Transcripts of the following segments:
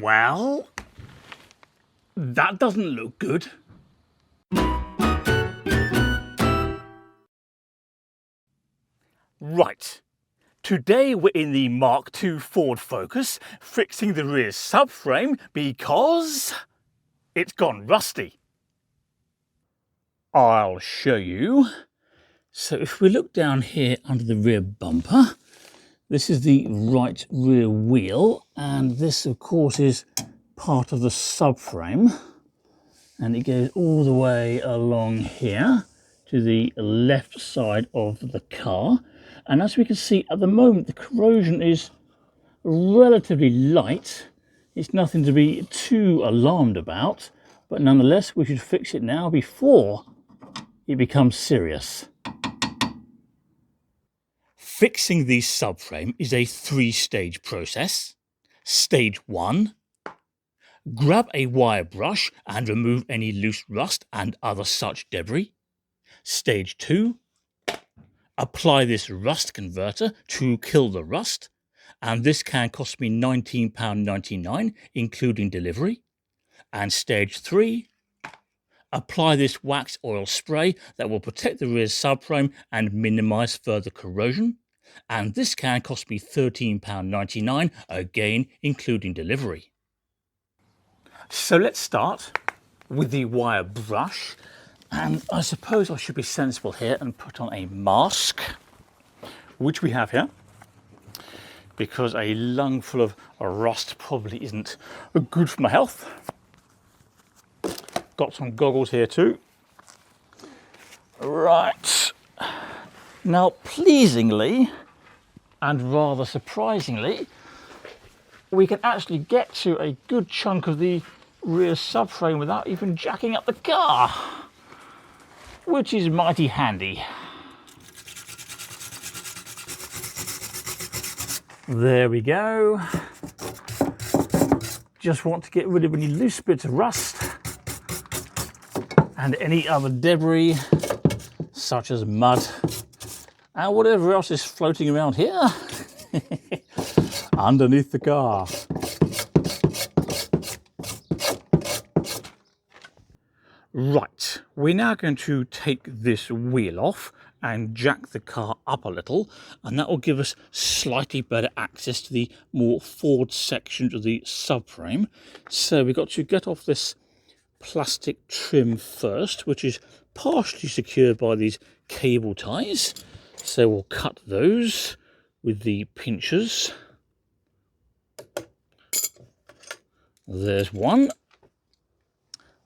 Well, that doesn't look good. Right, today we're in the Mark II Ford Focus fixing the rear subframe because it's gone rusty. I'll show you. So if we look down here under the rear bumper, this is the right rear wheel, and this of course is part of the subframe, and it goes all the way along here to the left side of the car. And as we can see at the moment, the corrosion is relatively light. It's nothing to be too alarmed about, but nonetheless we should fix it now before it becomes serious. Fixing the subframe is a three-stage process. Stage 1, grab a wire brush and remove any loose rust and other such debris. Stage 2, apply this rust converter to kill the rust, and this can cost me £19.99 including delivery. And stage 3, apply this wax oil spray that will protect the rear subframe and minimise further corrosion, and this can cost me £13.99 again including delivery. So let's start with the wire brush, and I suppose I should be sensible here and put on a mask, which we have here, because a lungful of rust probably isn't good for my health. Got some goggles here too. Right, now pleasingly and rather surprisingly, we can actually get to a good chunk of the rear subframe without even jacking up the car, which is mighty handy. There we go. Just want to get rid of any loose bits of rust and any other debris such as mud and whatever else is floating around here underneath the car. Right, we're now going to take this wheel off and jack the car up a little, and that will give us slightly better access to the more forward sections of the subframe. So we've got to get off this plastic trim first, which is partially secured by these cable ties. So we'll cut those with the pinchers. There's one.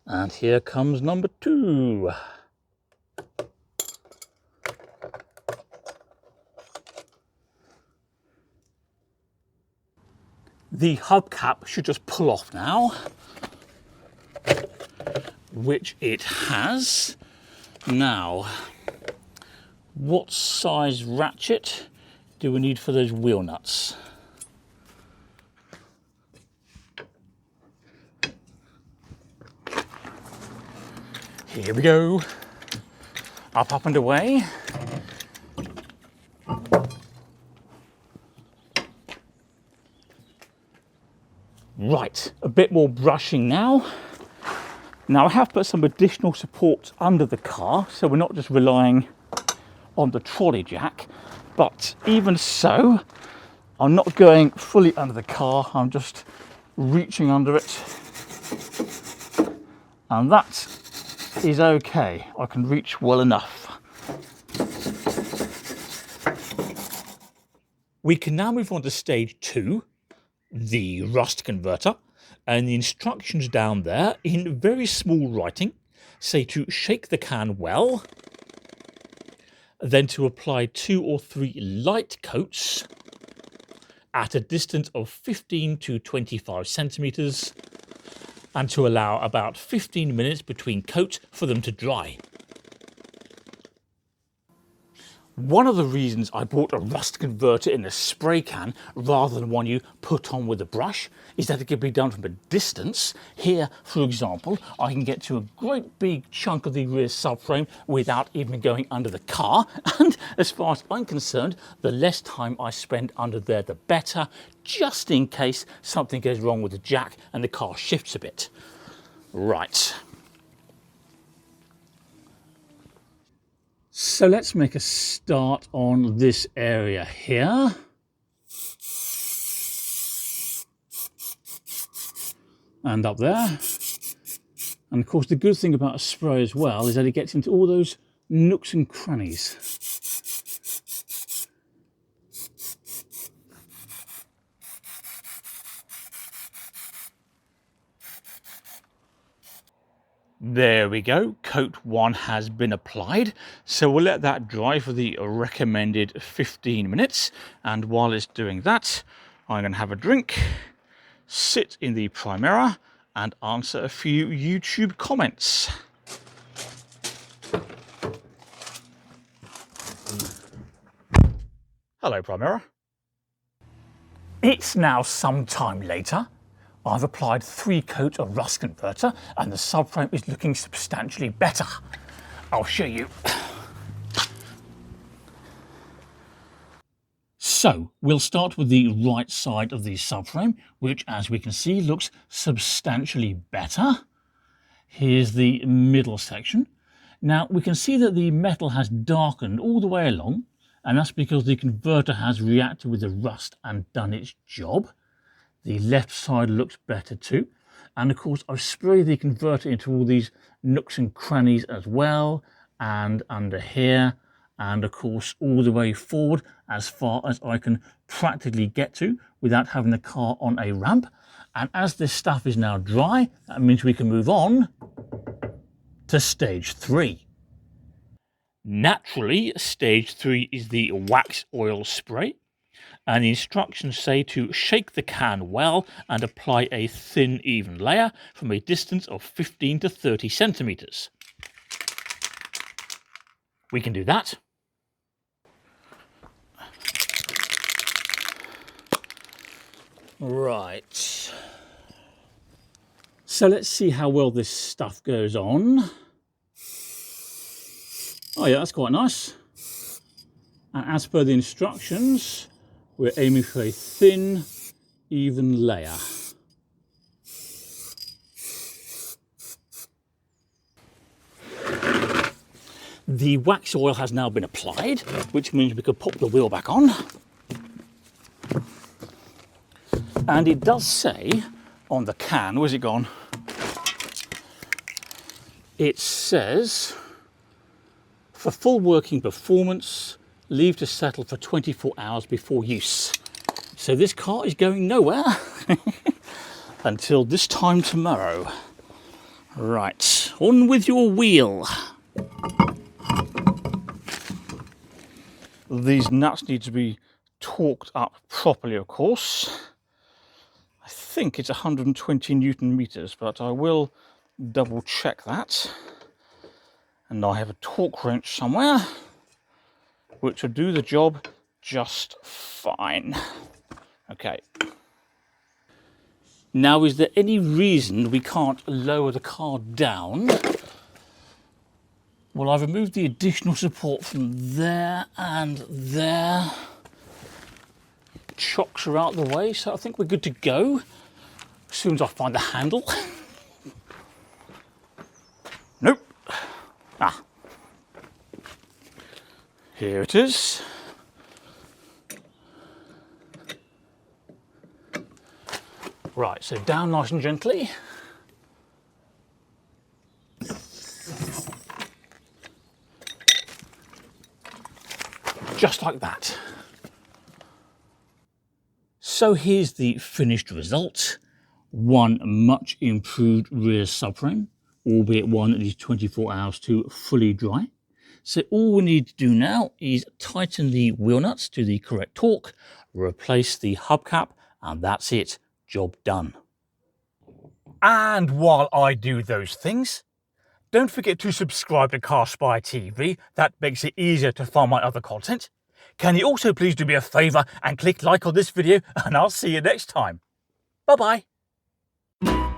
And here comes number 2. The hubcap should just pull off now, which it has. Now, what size ratchet do we need for those wheel nuts? Here we go. Up and away. Right, a bit more brushing now. Now I have put some additional supports under the car, so we're not just relying on the trolley jack, but even so, I'm not going fully under the car, I'm just reaching under it, and that is okay. I can reach well enough. We can now move on to stage 2, the rust converter, and the instructions down there in very small writing say to shake the can well, then to apply 2 or 3 light coats at a distance of 15 to 25 centimeters, and to allow about 15 minutes between coats for them to dry. One of the reasons I bought a rust converter in a spray can rather than one you put on with a brush is that it can be done from a distance. Here, for example, I can get to a great big chunk of the rear subframe without even going under the car. And as far as I'm concerned, the less time I spend under there, the better, just in case something goes wrong with the jack and the car shifts a bit. Right. So let's make a start on this area here. And up there. And of course the good thing about a spray as well is that it gets into all those nooks and crannies. There we go, coat 1 has been applied, so we'll let that dry for the recommended 15 minutes, and while it's doing that, I'm going to have a drink, sit in the Primera, and answer a few YouTube comments. Hello Primera. It's now some time later. I've applied 3 coats of Rust Converter and the subframe is looking substantially better. I'll show you. So we'll start with the right side of the subframe, which as we can see looks substantially better. Here's the middle section. Now we can see that the metal has darkened all the way along, and that's because the converter has reacted with the rust and done its job. The left side looks better too. And of course, I've sprayed the converter into all these nooks and crannies as well, and under here, and of course, all the way forward as far as I can practically get to without having the car on a ramp. And as this stuff is now dry, that means we can move on to stage 3. Naturally, stage 3 is the Waxoil spray. And the instructions say to shake the can well and apply a thin, even layer from a distance of 15 to 30 centimeters. We can do that. Right. So let's see how well this stuff goes on. Oh yeah, that's quite nice. And as per the instructions, we're aiming for a thin, even layer. The wax oil has now been applied, which means we could pop the wheel back on. And it does say on the can, where's it gone? It says, for full working performance, leave to settle for 24 hours before use. So this car is going nowhere until this time tomorrow. Right, on with your wheel. These nuts need to be torqued up properly, of course. I think it's 120 Newton meters, but I will double check that. And I have a torque wrench somewhere, which will do the job just fine. Okay. Now, is there any reason we can't lower the car down? Well, I've removed the additional support from there and there. Chocks are out of the way, so I think we're good to go. As soon as I find the handle. Nope. Ah. Here it is. Right, so down nice and gently. Just like that. So here's the finished result. One much improved rear subframe, albeit one that needs 24 hours to fully dry. So all we need to do now is tighten the wheel nuts to the correct torque, replace the hubcap, and that's it. Job done. And while I do those things, Don't forget to subscribe to CarSpyTV, that makes it easier to find my other content. Can you also please do me a favour and click like on this video, and I'll see you next time. Bye bye.